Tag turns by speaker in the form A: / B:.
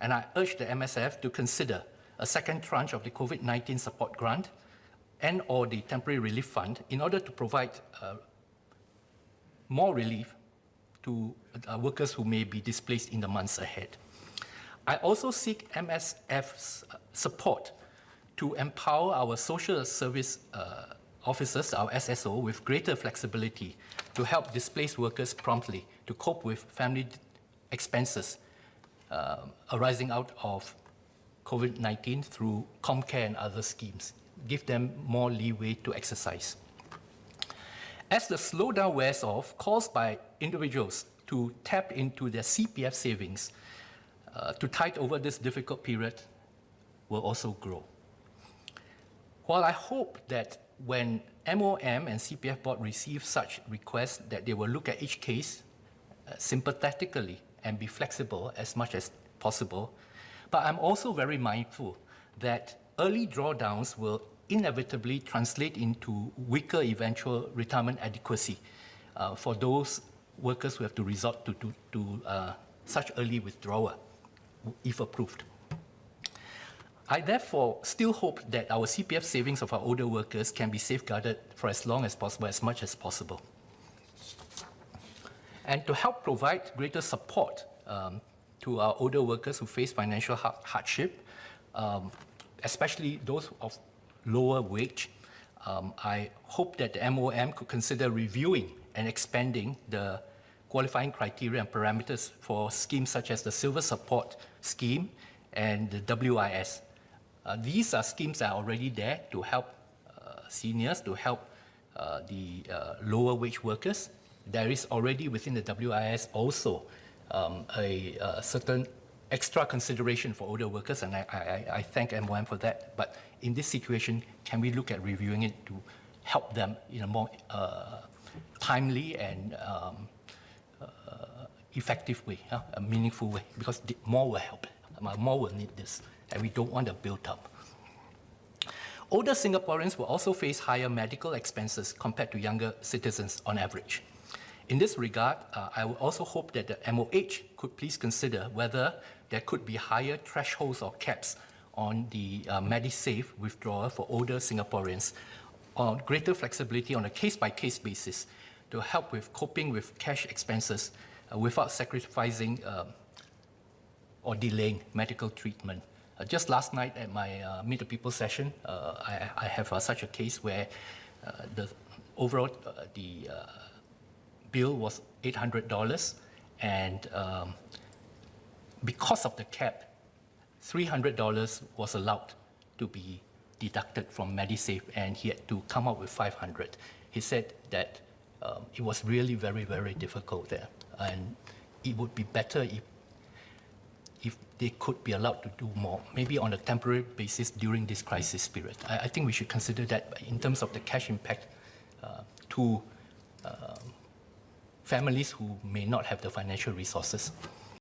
A: and I urge the MSF to consider a second tranche of the COVID-19 support grant and/or the temporary relief fund in order to provide more relief to workers who may be displaced in the months ahead. I also seek MSF's support to empower our social service officers, our SSO, with greater flexibility to help displaced workers promptly to cope with family expenses arising out of COVID-19 through ComCare and other schemes. Give them more leeway to exercise. As the slowdown wears off, calls by individuals to tap into their CPF savings to tide over this difficult period will also grow. While I hope that when MOM and CPF board receive such requests that they will look at each case sympathetically and be flexible as much as possible, but I'm also very mindful that early drawdowns will inevitably translate into weaker eventual retirement adequacy for those workers who have to resort to such early withdrawal, if approved. I therefore still hope that our CPF savings of our older workers can be safeguarded for as long as possible, as much as possible. And to help provide greater support to our older workers who face financial hardship, especially those of lower wage, I hope that the MOM could consider reviewing and expanding the qualifying criteria and parameters for schemes such as the Silver Support Scheme and the WIS. These are schemes that are already there to help seniors, to help the lower wage workers. There is already within the WIS also a certain extra consideration for older workers, and I thank MOM for that. But in this situation, can we look at reviewing it to help them in a more timely and effective way, a meaningful way, because more will help, more will need this, and we don't want to build up. Older Singaporeans will also face higher medical expenses compared to younger citizens on average. In this regard, I would also hope that the MOH could please consider whether there could be higher thresholds or caps on the MediSave withdrawal for older Singaporeans, or greater flexibility on a case-by-case basis to help with coping with cash expenses without sacrificing or delaying medical treatment. Just last night at my Meet the People session, I have such a case where the overall bill was $800, and because of the cap, $300 was allowed to be deducted from MediSave, and he had to come up with $500. He said that it was really very, very difficult there, and it would be better if they could be allowed to do more, maybe on a temporary basis during this crisis period. I think we should consider that in terms of the cash impact to families who may not have the financial resources.